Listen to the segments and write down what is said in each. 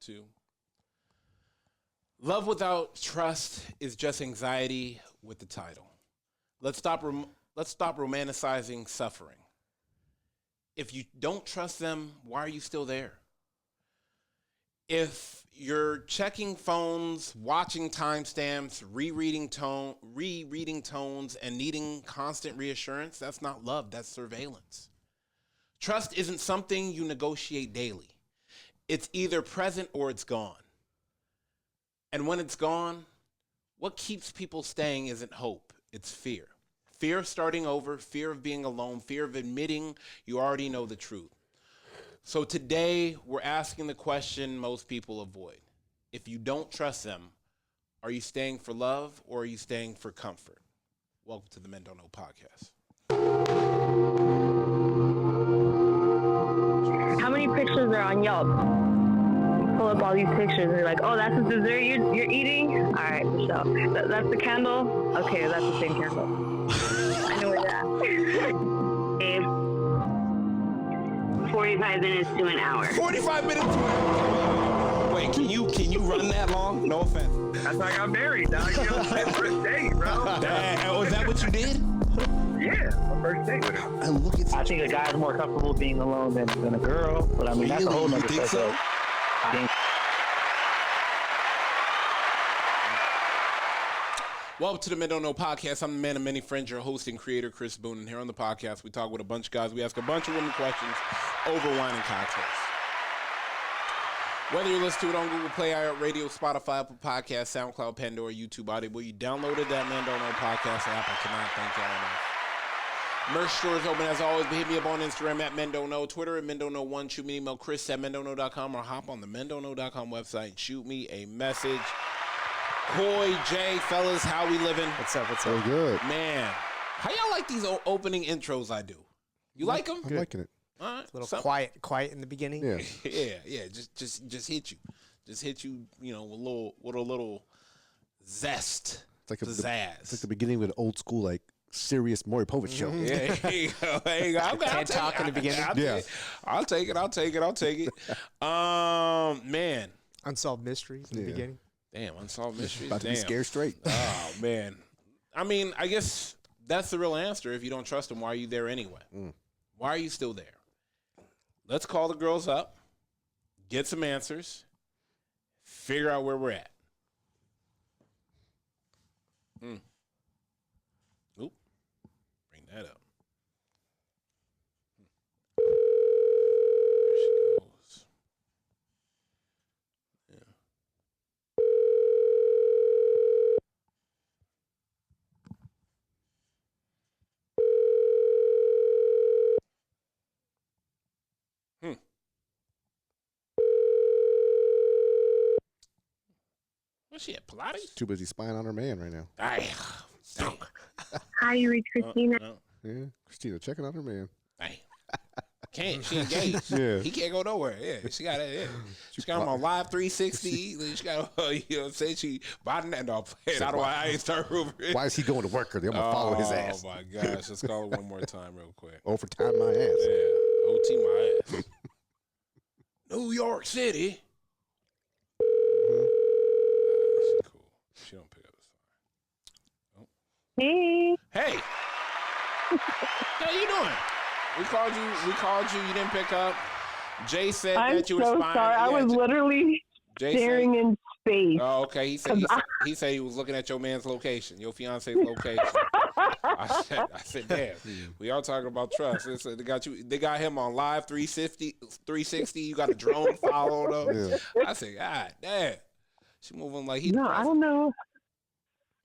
2. Love without trust is just anxiety with the title. Let's stop romanticizing suffering. If you don't trust them, why are you still there? If you're checking phones, watching timestamps, rereading tones, and needing constant reassurance, that's not love, that's surveillance. Trust isn't something you negotiate daily. It's either present or it's gone. And when it's gone, what keeps people staying isn't hope, it's fear. Fear of starting over, fear of being alone, fear of admitting you already know the truth. So today, we're asking the question most people avoid. If you don't trust them, are you staying for love or are you staying for comfort? Welcome to the Men Don't Know podcast. How many pictures are on Yelp? You pull up all these pictures and you're like, oh, that's the dessert you're eating? All right, Michelle. That's the candle? Okay, that's the same candle. I know where that. 45 minutes to an hour. 45 minutes to an hour. Wait, can you run that long? No offense. That's why I got married, dog. You know, my first date, bro. Damn, is that what you did? Yeah, my first date with her. And look at I think a guy's more comfortable being alone than a girl, but I mean, that's a whole nother think so? I think Welcome to the Men Don't Know podcast. I'm the man of many friends, your host and creator, Chris Boone. And here on the podcast, we talk with a bunch of guys. We ask a bunch of women questions over wine and cocktails. Whether you listen to it on Google Play, iHeartRadio, Spotify, Apple Podcasts, SoundCloud, Pandora, YouTube, Audible, you downloaded that Men Don't Know podcast app. I cannot thank y'all enough. Merch store is open as always, but hit me up on Instagram at Men Don't Know, Twitter at Men Don't Know 1, shoot me an email, Chris at mendontknow.com, or hop on the mendontknow.com website and shoot me a message. Coy, Jay, fellas, how we living? What's up? Very good. Man, how y'all like these opening intros I do? You like them? I'm liking it. All right. A little quiet in the beginning. Yeah. Yeah. Just hit you. Just hit you, with a little zest. It's like pizzazz. It's like the beginning of an old school, like, serious Maury Povich show. Yeah, there you go. There you go. Can't talk in the beginning. I'll take it. Man. Unsolved mysteries in the beginning. Damn, unsolved mysteries. About to be scared straight. Oh, man. I mean, I guess that's the real answer. If you don't trust them, why are you there anyway? Why are you still there? Let's call the girls up, get some answers, figure out where we're at. Oop. Bring that up. There she goes. Yeah. What's she at, Pilates? Too busy spying on her man right now. Ay, dang. Hi, you reached Christina. No. Yeah. Christina checking on her man. Dang. Can't. She engaged. Yeah. He can't go nowhere. Yeah. She got it. Yeah. She got him on live 360. She got, you know what I'm saying? She buying that. No, I ain't start over it. Why is he going to work? Or I'm going to follow his ass. Oh, my gosh. Let's call it one more time real quick. Overtime my ass. Yeah. OT my ass. New York City. She's cool. She don't pick up the phone. Hey. Hey. How you doing? We called you. You didn't pick up. Jay said I'm that you were so spying. sorry. I was literally Jay staring in space. Oh, okay. He said he was looking at your man's location, your fiance's location. I said, damn. We all talking about trust. They got him on live 360. You got a drone following him. Yeah. I said, God damn. She moving like he. No, I don't know.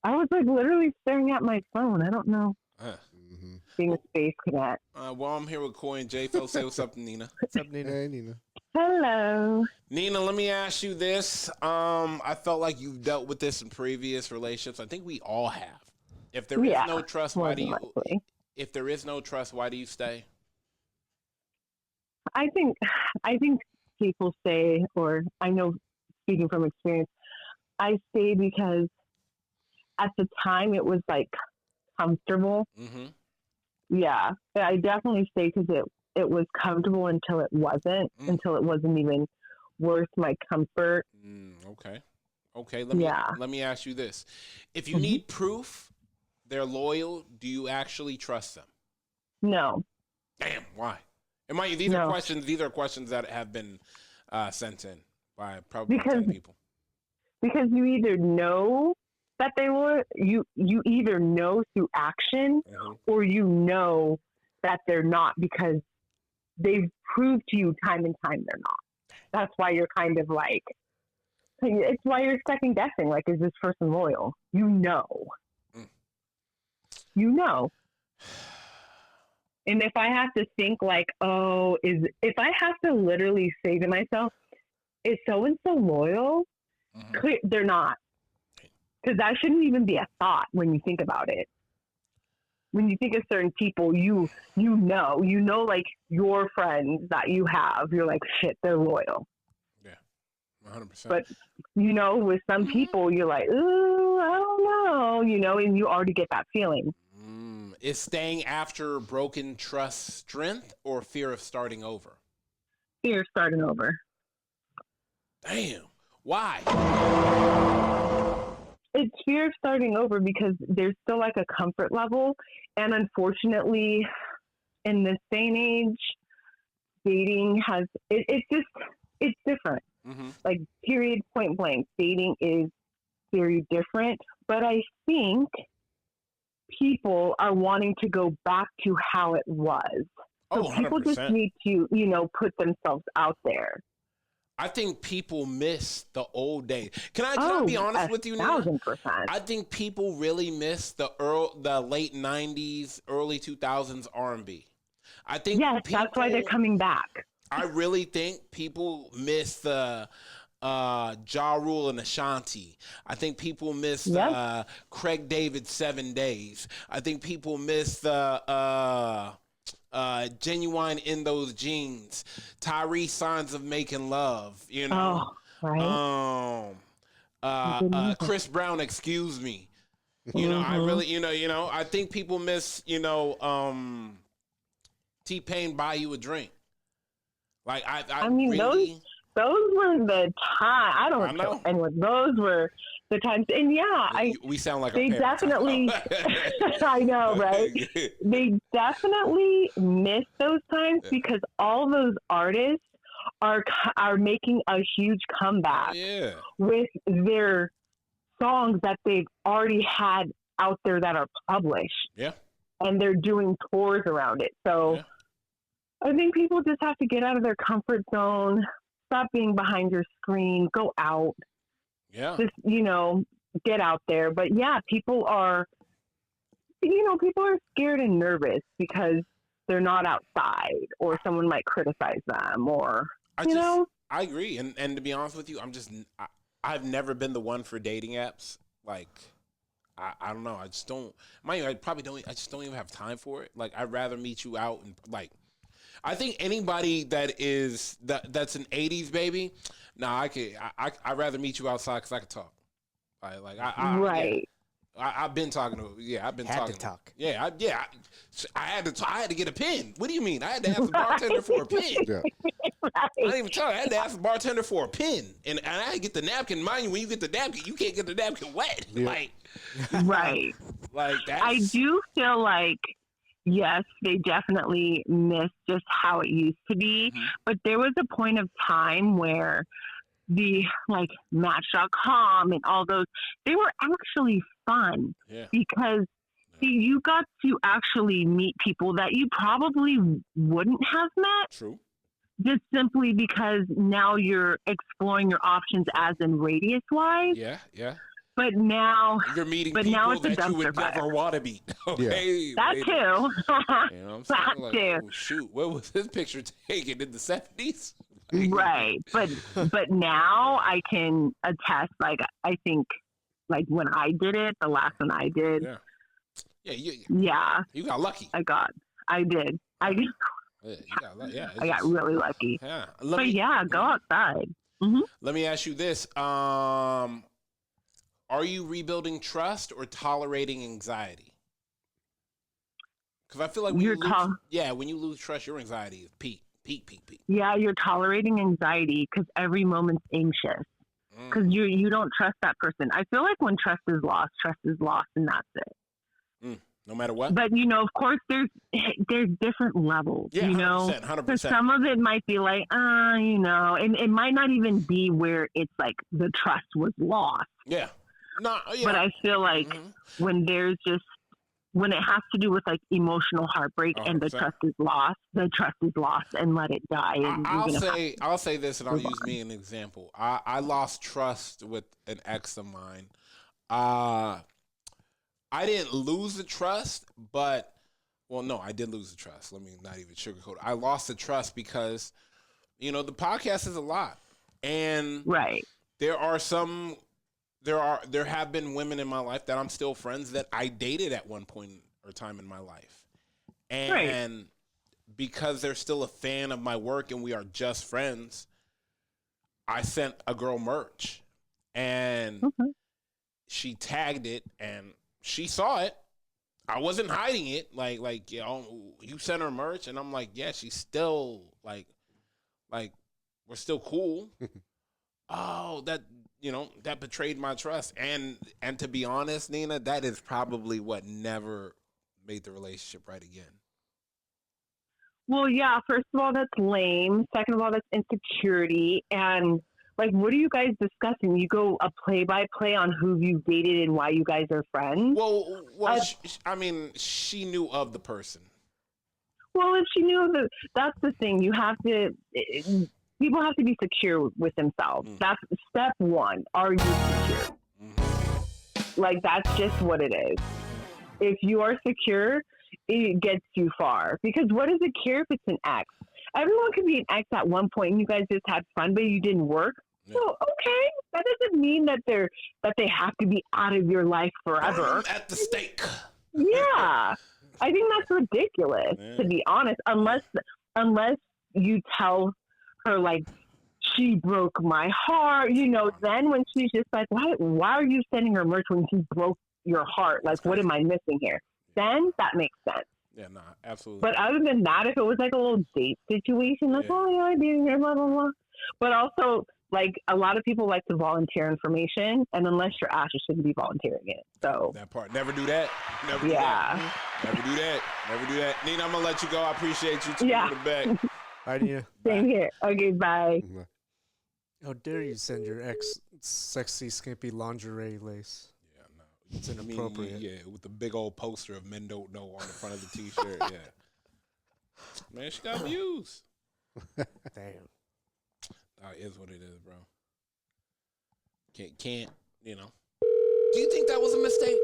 I was like literally staring at my phone. I don't know. Being a space cadet. Well, I'm here with Coy and Jay. Phil, say what's up to Nina. What's up, Nina? Hey, Nina. Hello. Nina, let me ask you this. I felt like you've dealt with this in previous relationships. I think we all have. If there is no trust, why do you? Likely. If there is no trust, why do you stay? I think people say, or I know, speaking from experience, I stay because at the time it was like comfortable. Mm-hmm. Yeah, I definitely stay because it was comfortable until it wasn't, until it wasn't even worth my comfort. Okay. Okay. Yeah. Let me ask you this: if you Mhm. need proof they're loyal, do you actually trust them? No. Damn. Why? These No. are questions. These are questions that have been sent in by probably Because 10 people. Because you either know that they will, you either know through action, or you know that they're not because they've proved to you time and time they're not. That's why you're kind of like, it's why you're second guessing. Like, is this person loyal? You know. You know. And if I have to think like, if I have to literally say to myself, is so-and-so loyal? They're not. Because that shouldn't even be a thought when you think about it. When you think of certain people, you know, like your friends that you have, you're like, shit, they're loyal. Yeah, 100%. But, you know, with some people, you're like, ooh, I don't know, you know, and you already get that feeling. Is staying after broken trust strength or fear of starting over? Fear of starting over. Damn. Why? It's fear of starting over because there's still like a comfort level. And unfortunately, in this day and age, dating has, it's different. Like, period, point blank. Dating is very different. But I think people are wanting to go back to how it was. So people just 100%. need to, you know, put themselves out there. I think people miss the old days. Can I be honest with you, Nina? 1,000%. I think people really miss the late 90s, early 2000s R&B. I think That's why they're coming back. I really think people miss the Ja Rule and Ashanti. I think people miss Craig David 7 Days. I think people miss the Genuine in Those Jeans, Tyrese Signs of Making Love, you know. Chris Brown, Excuse Me. You know, I really, I think people miss, T-Pain, Buy You a Drink. Like I mean, really, those were the time. I don't know anyone. Those were the times, and we sound like they definitely. I know, right? They definitely miss those times because all those artists are making a huge comeback with their songs that they've already had out there that are published. Yeah, and they're doing tours around it. So. Yeah. I think people just have to get out of their comfort zone, stop being behind your screen, go out. Yeah. Just, get out there. But people are scared and nervous because they're not outside or someone might criticize them or, I agree. And to be honest with you, I've never been the one for dating apps. Like, I don't know. I just don't, I just don't even have time for it. Like, I'd rather meet you out and like, I think anybody that's an 80s baby, I'd rather meet you outside because I could talk. Right. I've been talking to. Yeah, I've been talking. To talk. Yeah, I had to. I had to get a pen. What do you mean? I had to ask the bartender for a pen. Yeah. Right. I didn't even tell her. I had to ask the bartender for a pen, and I had to get the napkin. Mind you, when you get the napkin, you can't get the napkin wet. Yeah. Right. Like that. I do feel like. Yes, they definitely miss just how it used to be. Mm-hmm. But there was a point of time where the Match.com and all those, they were actually fun because you got to actually meet people that you probably wouldn't have met. True. Just simply because now you're exploring your options as in radius wise. Yeah. But now you're meeting people that you would never want to meet. Okay, that too. You know what I'm saying? That too. Oh, shoot, where was this picture taken in the 70s? Right, but now I can attest. Like I think, when I did it, the last one I did. You got lucky. I did. I got really lucky. Yeah, go outside. Mm-hmm. Let me ask you this. Are you rebuilding trust or tolerating anxiety? Because I feel like when you lose trust, your anxiety is peak. Peak. Yeah, you're tolerating anxiety because every moment's anxious. Because you don't trust that person. I feel like when trust is lost, and that's it. No matter what. But of course, there's different levels. Yeah, 100%, 100%. Because some of it might be like, and it might not even be where it's like the trust was lost. Yeah. No. Yeah. But I feel like when it has to do with like emotional heartbreak and the 100%. trust is lost, and let it die. And I'll say this, and I'll use me as an example. I lost trust with an ex of mine. I didn't lose the trust, but I did lose the trust. Let me not even sugarcoat it. I lost the trust because, the podcast is a lot, and right. There have been women in my life that I'm still friends that I dated at one point or time in my life, and because they're still a fan of my work and we are just friends, I sent a girl merch, and she tagged it and she saw it. I wasn't hiding it. Like you sent her merch, and I'm like, yeah, she's still like we're still cool. Oh, that betrayed my trust. And to be honest, Nina, that is probably what never made the relationship right again. Well, yeah, first of all, that's lame. Second of all, that's insecurity. And like, what are you guys discussing? You go a play-by-play on who you dated and why you guys are friends? Well, she knew of the person. Well, if she knew that's the thing. You have to, people have to be secure with themselves. That's step one. Are you secure? Like, that's just what it is. If you are secure, it gets you far. Because what does it care if it's an ex? Everyone could be an ex at one point and you guys just had fun, but you didn't work. Yeah. Well, okay. That doesn't mean that they have to be out of your life forever. At the stake. Yeah. I think that's ridiculous, to be honest. Unless you tell her, like, she broke my heart, then when she's just like, why are you sending her merch when she broke your heart? Like, what am I missing here? Then that makes sense. Yeah, no, absolutely. But other than that, if it was like a little date situation, like, I did here, blah, blah, blah. But also, like, a lot of people like to volunteer information, and unless you're asked, you shouldn't be volunteering it. So that part, never do that. Never do that. Never do that. Nina, I'm gonna let you go. I appreciate you tuning in back. All right, Nina. Same here. Okay, bye. How dare you send your ex sexy, skimpy lingerie lace? It's inappropriate. With the big old poster of Men Don't Know on the front of the T-shirt. Yeah, man, she got views. Damn. It is what it is, bro. Can't. Do you think that was a mistake?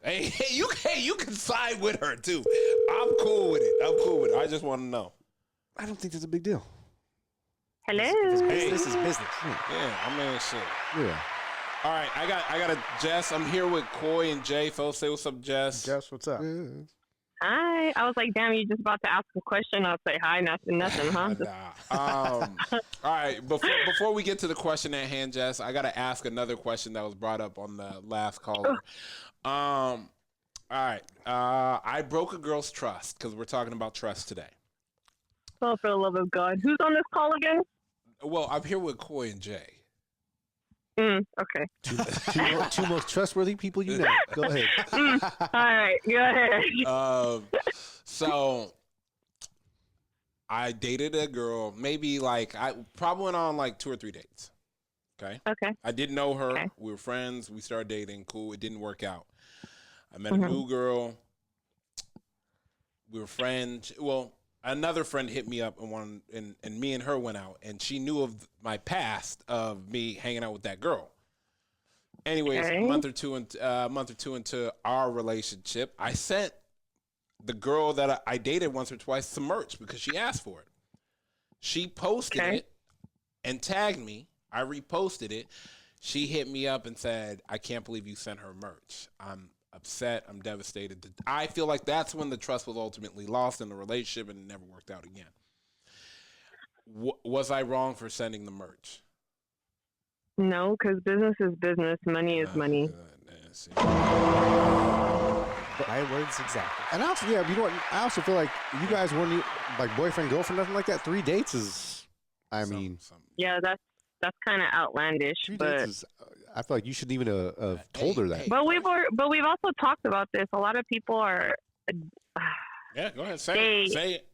Hey, you can side with her too. I'm cool with it. I just want to know. I don't think that's a big deal. Hello. This is business. Yeah, I mean, shit. Yeah. All right, I got a Jess. I'm here with Coy and Jay. Folks, say what's up, Jess. Jess, what's up? Hi. I was like, damn, you just about to ask a question. I'll say hi, nothing, huh? All right, before we get to the question at hand, Jess, I got to ask another question that was brought up on the last caller. All right, I broke a girl's trust because we're talking about trust today. Oh, for the love of God. Who's on this call again? Well, I'm here with Coy and Jay. Okay. Two most trustworthy people you know. Go ahead. All right, go ahead. So I dated a girl. Maybe I probably went on like 2 or 3 dates. Okay. I didn't know her. Okay. We were friends. We started dating. Cool. It didn't work out. I met a new girl. We were friends. Well, another friend hit me up and me and her went out, and she knew of my past of me hanging out with that girl. Anyways, a month or two into our relationship, I sent the girl that I dated once or twice some merch because she asked for it. She posted it and tagged me. I reposted it. She hit me up and said, "I can't believe you sent her merch. I'm upset. I'm devastated." I feel like that's when the trust was ultimately lost in the relationship and it never worked out again. Was I wrong for sending the merch? No, because business is business. Money is money. My words exactly. And I also, yeah, you know what? I also feel like you guys weren't like boyfriend, girlfriend, nothing like that. 3 dates is, I mean, Yeah, that's kind of outlandish, 3 but dates is. I feel like you shouldn't even have told her that. hey. but we've also talked about this. A lot of people are Yeah, go ahead. Say it.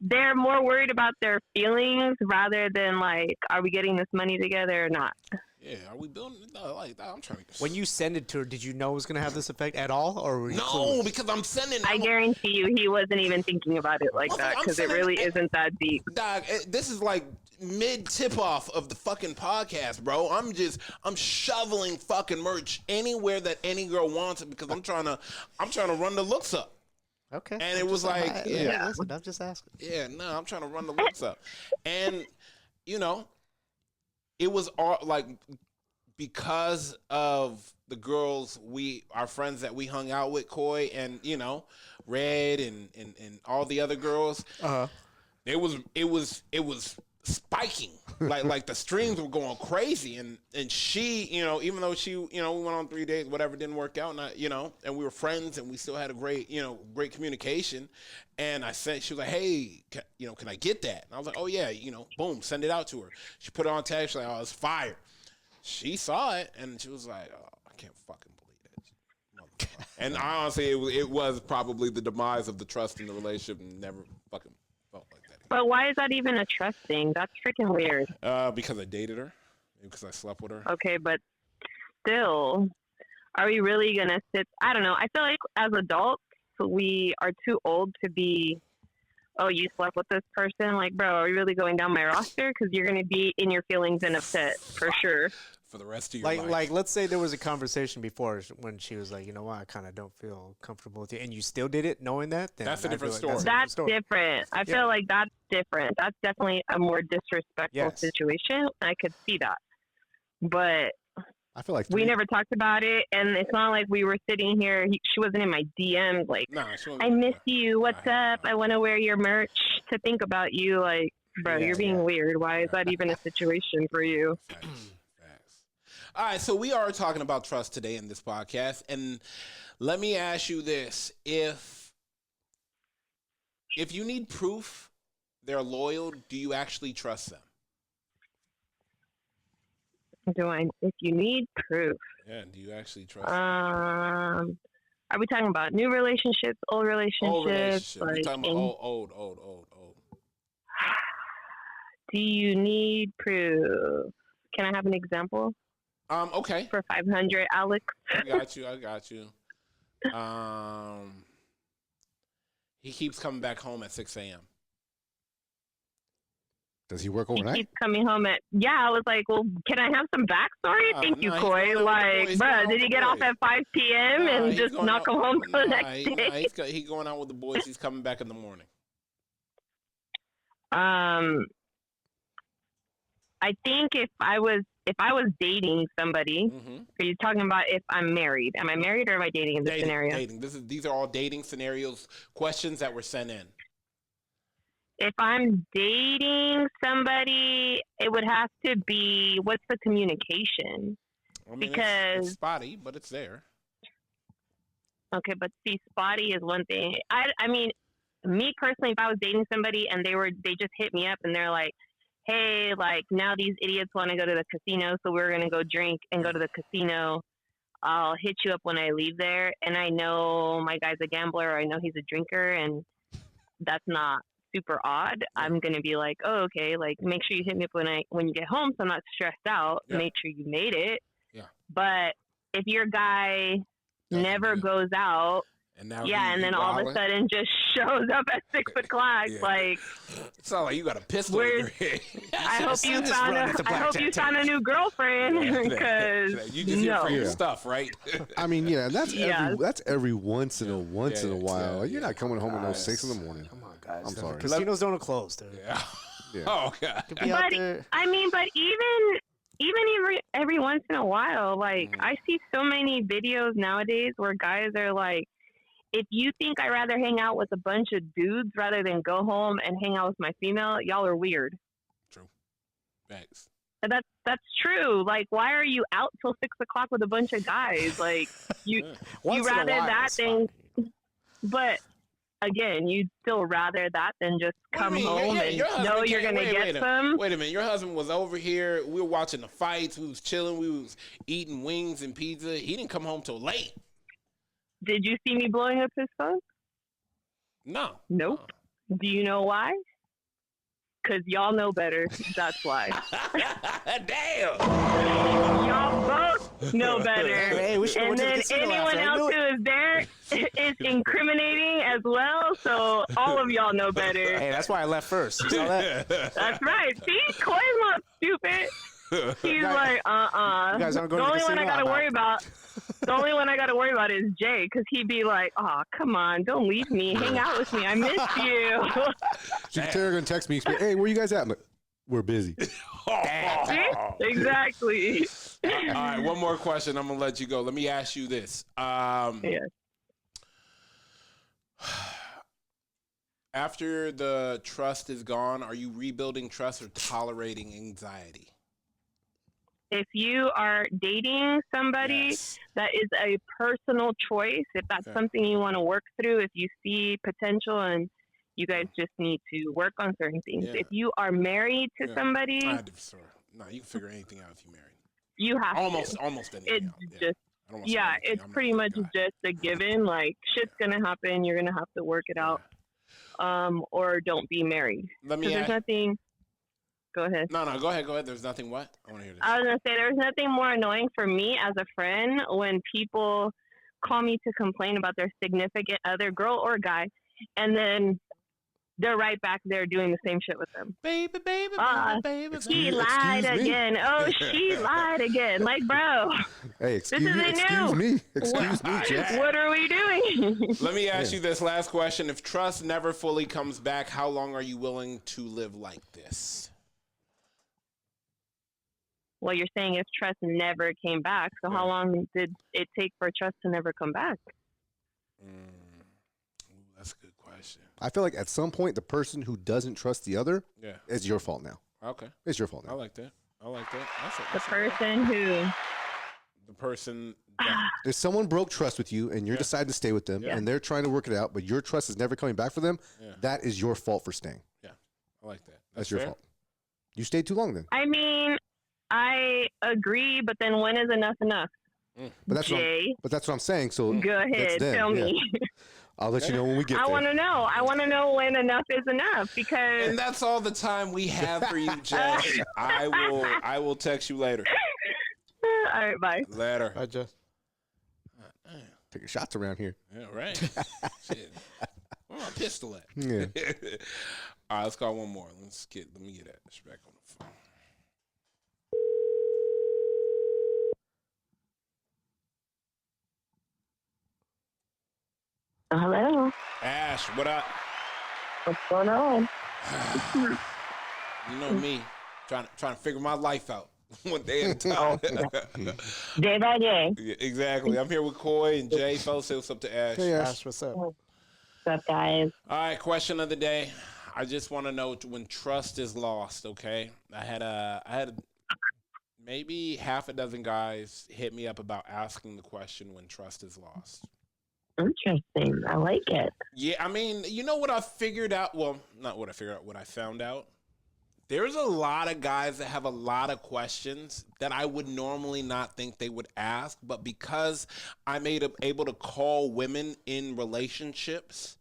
they're more worried about their feelings rather than like, are we getting this money together or not? Yeah, are we building? No, like I'm trying to. When you send it to her, did you know it was gonna have this effect at all, or were you No, clueless? because I'm sending. I guarantee you he wasn't even thinking about it like Well, that I'm because it saying- really isn't that deep. Dog, this is like mid tip off of the fucking podcast, bro. I'm shoveling fucking merch anywhere that any girl wants it because I'm trying to run the looks up. Okay. And it was like, yeah. Listen, I'm just asking. Yeah, no, I'm trying to run the looks up. And, you know, it was all like because of the girls our friends that we hung out with, Coy and, you know, Red and all the other girls. Uh-huh. It was spiking. like the streams were going crazy and she, you know, even though she, you know, we went on 3 days, whatever, didn't work out, and you know, and we were friends and we still had a great communication. And I said, she was like, hey, can I get that? And I was like, oh yeah, you know, boom, send it out to her. She put it on text, like, oh, it's fire. She saw it and she was like, oh, I can't fucking believe it. And honestly, it was probably the demise of the trust in the relationship and never fucking felt like that. But why is that even a trust thing? That's freaking weird. Because I dated her, because I slept with her. Okay, but still, are we really gonna sit? I don't know. I feel like as adults, we are too old to be. Oh, you slept with this person? Like, bro, are we really going down my roster? Because you're gonna be in your feelings and upset for sure. For the rest of your life. Like, let's say there was a conversation before when she was like, you know what, I kind of don't feel comfortable with you, and you still did it, knowing that. Then That's a I different feel like story. That's different. I feel like that's different. That's definitely a more disrespectful Yes. situation. I could see that, but I feel like we never talked about it, and it's not like we were sitting here. She wasn't in my DMs like, Nah, she wasn't- I miss you. What's Nah, up? I want to wear your merch to think about you. Like, bro, Yeah, you're being weird. Why is that even a situation for you? Facts. All right, so we are talking about trust today in this podcast, and let me ask you this: if you need proof they're loyal, do you actually trust them? If you need proof, Yeah, do you actually trust them? are we talking about new relationships, old relationships? Old relationship. We're Like, talking about old. do you need proof? Can I have an example Okay. for 500, Alex? I got you. He keeps coming back home at 6 a.m. Does he work He overnight? keeps coming home at. Yeah, I was like, well, can I have some backstory? Thank you, no, he's Coy. going out with the Like, boys. bruh, He's did he going get out off with the at 5 p.m. Nah, and he's just going not out- come home till the nah, next day? he's going out with the boys. He's coming back in the morning. I think if I was dating somebody, Mm-hmm. are you talking about if I'm married? Am I married or am I dating in this scenario? Dating. These are all dating scenarios, questions that were sent in. If I'm dating somebody, it would have to be what's the communication? I mean, Because- it's spotty, but it's there. Okay, but see, spotty is one thing. I mean, me personally, if I was dating somebody and they just hit me up and they're like, hey, like now these idiots want to go to the casino, so we're gonna go drink and go to the casino. I'll hit you up when I leave there, and I know my guy's a gambler, or I know he's a drinker, and that's not super odd. I'm gonna be like, oh, okay, like make sure you hit me up when you get home, so I'm not stressed out. Yeah. Make sure you made it. Yeah. But if your guy Doesn't never do it. goes out, And now yeah, and he then all of a wildin'. sudden just shows up at 6 o'clock, Yeah. like. It's not like you got a pistol in your Where's- head. I hope seen you this found run at the I hope you blackjack found a new girlfriend Yeah, because you just here for your Yeah. stuff, right? I mean, yeah, and that's Yeah. that's every once in a while. yeah, Like, you're yeah. not coming home at Guys. 6 in the morning. Come on, guys. I'm sorry. Casinos don't close, dude. Yeah. Yeah. Oh god. Could be out But there. I mean, but even every once in a while, like I see so many videos nowadays where guys are like, if you think I'd rather hang out with a bunch of dudes rather than go home and hang out with my female, y'all are weird. True. Facts. That's true. Like, why are you out till 6 o'clock with a bunch of guys? Like, you Once in a rather while, that it's than, fine. but again, you'd still rather that than just What do you come mean? home and Your husband know you're came- gonna wait, get wait a- some. Wait a minute. Your husband was over here. We were watching the fights. We was chilling. We was eating wings and pizza. He didn't come home till late. Did you see me blowing up his phone? No. Nope. Do you know why? Because y'all know better. That's why. Damn. Y'all both know better. Hey, we should've And went to the then casino anyone after. I knew else it. who is there is incriminating as well. So all of y'all know better. Hey, that's why I left first. You saw that? That's right. See, Coy's not stupid. He's like, You guys aren't The going to the only one I casino? gotta I'm worry out. about. The only one I gotta worry about is Jay, because he'd be like, "Oh, come on, don't leave me. Hang out with me. I miss you." Tara gonna text me. She's like, hey, where you guys at? I'm like, we're busy. See? Exactly. All right, one more question. I'm gonna let you go. Let me ask you this. Yeah. After the trust is gone, are you rebuilding trust or tolerating anxiety? If you are dating somebody, Yes. that is a personal choice. If that's Yeah. something you want to work through, if you see potential and you guys just need to work on certain things. Yeah. If you are married to Yeah. somebody, No, you can figure anything out if you're married. you have Almost to. anything. It's out. Yeah. just, I don't wanna say yeah, anything. it's I'm not pretty that much guy. just a given. Like, shit's going to happen. You're going to have to work it out. Or don't be married. Let me Because there's ask. nothing. Go ahead. No, go ahead. Go ahead. There's nothing. What? I want to hear this. I was gonna say there's nothing more annoying for me as a friend when people call me to complain about their significant other, girl or guy, and then they're right back there doing the same shit with them. Baby, He Excuse- lied excuse me. again. Oh, she lied again. Like, bro, Hey, excuse isn't me, new. excuse me, Jeff. what are we doing? Let me ask you this last question. If trust never fully comes back, how long are you willing to live like this? Well, you're saying if trust never came back, so how long did it take for trust to never come back? Ooh, that's a good question. I feel like at some point, the person who doesn't trust the other Yeah. is your fault now. Okay. It's your fault I now. like that. That's The that's person who, the person. That, If someone broke trust with you and you're deciding to stay with them Yeah. and they're trying to work it out, but your trust is never coming back for them, Yeah. that is your fault for staying. I like that. That's your fair? fault. You stayed too long then. I mean, I agree, but then when is enough enough? But that's what I'm, Jay, but that's what I'm saying. So go ahead, them, tell yeah. me. I'll let you know when we get I there. want to know. I want to know when enough is enough because And that's all the time we have for you, Jess. I will text you later. all right, bye. Later. I just Taking shots around here. Yeah, right. Shit. Where my pistol at? Yeah. All right, let's call one more. Let me get that back on the phone. Hello. Ash, what up? What's going on? You know me, trying to figure my life out one day at a time. Day by day. Yeah, exactly. I'm here with Coy and Jay. Fellas, say what's up to Ash. Hey, Ash. Ash, what's up? What's up, guys? All right, question of the day. I just want to know when trust is lost. Okay, I had maybe half a dozen guys hit me up about asking the question when trust is lost. Interesting. I like it. Yeah, I mean, you know what I figured out? Well, not what I figured out, what I found out. There's a lot of guys that have a lot of questions that I would normally not think they would ask, but because I'm able to call women in relationships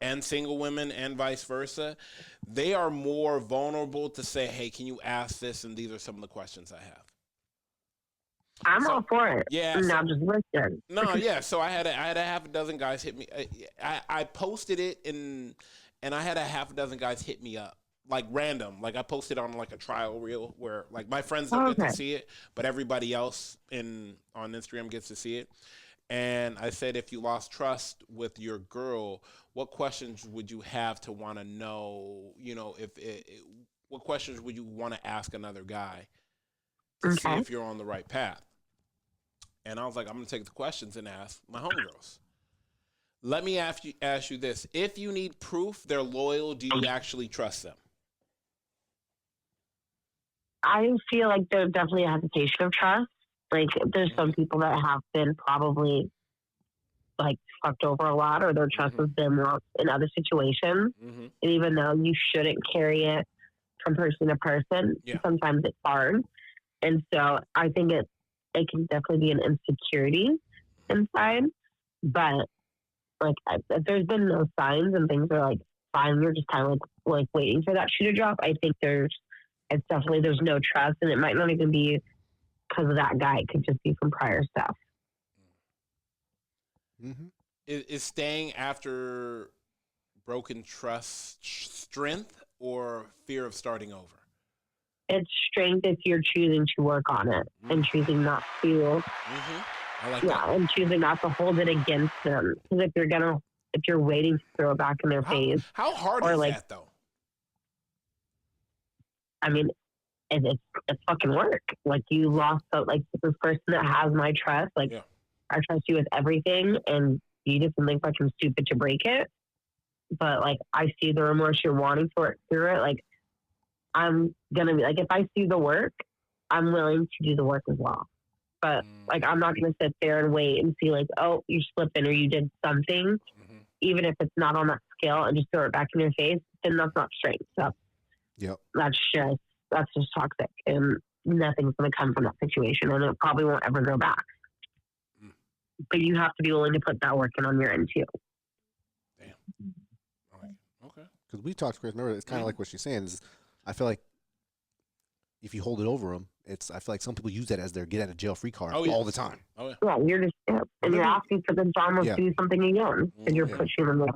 and single women and vice versa, they are more vulnerable to say, hey, can you ask this? And these are some of the questions I have. I'm all for it. Yeah, Now just listen. No, yeah. So I had a half a dozen guys hit me. I posted it and I had a half a dozen guys hit me up like random. Like I posted on like a trial reel where like my friends don't get to see it, but everybody else on Instagram gets to see it. And I said, if you lost trust with your girl, what questions would you have to want to know? You know, what questions would you want to ask another guy to see if you're on the right path? And I was like, I'm going to take the questions and ask my homegirls. Let me ask you this. If you need proof they're loyal, do you actually trust them? I feel like there's definitely a hesitation of trust. Like, there's some people that have been probably like fucked over a lot, or their trust has been lost in other situations. Mm-hmm. And even though you shouldn't carry it from person to person, Yeah. sometimes it's hard. And so I think it can definitely be an insecurity inside. But like, if there's been no signs and things are like fine, you're just kind of like waiting for that shoe to drop. I think there's no trust, and it might not even be because of that guy. It could just be from prior stuff. Mm-hmm. Is staying after broken trust strength or fear of starting over? It's strength if you're choosing to work on it and choosing not to. Mm-hmm. I like that. And choosing not to hold it against them. Because if you're waiting to throw it back in their face, How hard or is like- that though? I mean, it's fucking work. Like, you lost, like, this person that has my trust. Like, Yeah. I trust you with everything, and you did something fucking stupid to break it. But like, I see the remorse you're wanting for it through it. Like, I'm gonna be like, if I see the work, I'm willing to do the work as well. But like, I'm not gonna sit there and wait and see like, oh, you're slipping or you did something, even if it's not on that scale, and just throw it back in your face. Then that's not strength. Yep. That's just toxic, and nothing's gonna come from that situation, and it probably won't ever go back. But you have to be willing to put that work in on your end too. Damn. All right. Okay. Because we talked, Chris. Remember, it's kind of like what she's saying. Is I feel like if you hold it over them, I feel like some people use that as their get out of jail free card Oh, yeah. all the time. Oh yeah. Yeah, you're just and you're asking for them to almost Yeah. do something again, and you're Yeah. pushing them.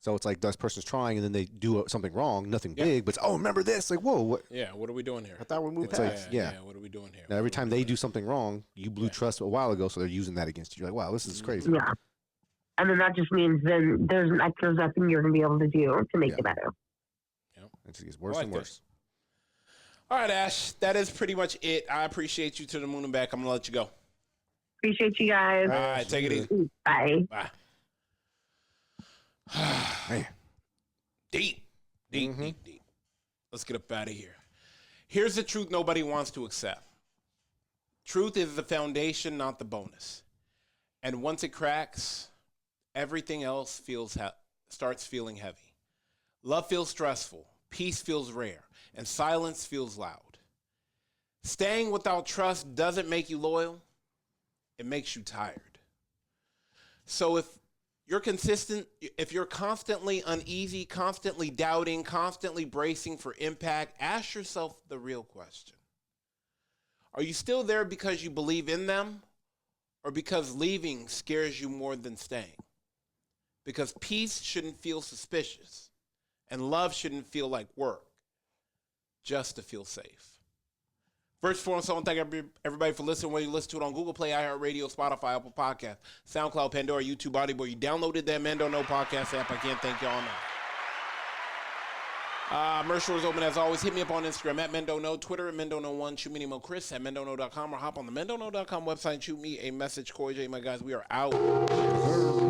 So it's like this person's trying, and then they do something wrong, nothing Yeah. big, but it's, oh, remember this? Like, whoa, what? Yeah. What are we doing here? I thought we moved It's past. like, yeah. What are we doing here? Now every time they do something wrong, you blew trust a while ago, so they're using that against you. You're like, wow, this is crazy. Yeah, and then that just means then there's nothing you're gonna be able to do to make it better. It just gets worse I like and this. worse. All right, Ash. That is pretty much it. I appreciate you to the moon and back. I'm gonna let you go. Appreciate you guys. All right. Take it easy. Bye. Bye. Man. Deep. Let's get up out of here. Here's the truth nobody wants to accept. Truth is the foundation, not the bonus. And once it cracks, everything else starts feeling heavy. Love feels stressful, peace feels rare, and silence feels loud. Staying without trust doesn't make you loyal, it makes you tired. So if you're constantly uneasy, constantly doubting, constantly bracing for impact, ask yourself the real question. Are you still there because you believe in them, or because leaving scares you more than staying? Because peace shouldn't feel suspicious, and love shouldn't feel like work, just to feel safe. First and foremost, I want to thank everybody for listening. Whether you listen to it on Google Play, iHeartRadio, Spotify, Apple Podcasts, SoundCloud, Pandora, YouTube, Audible, you downloaded that Men Don't Know podcast app. I can't thank y'all enough. Merch store is open as always. Hit me up on Instagram at Men Don't Know, Twitter at Men Don't Know 1. Shoot me an email, Chris at mendontknow.com, or hop on the mendontknow.com website and shoot me a message. Corey J, my guys, we are out.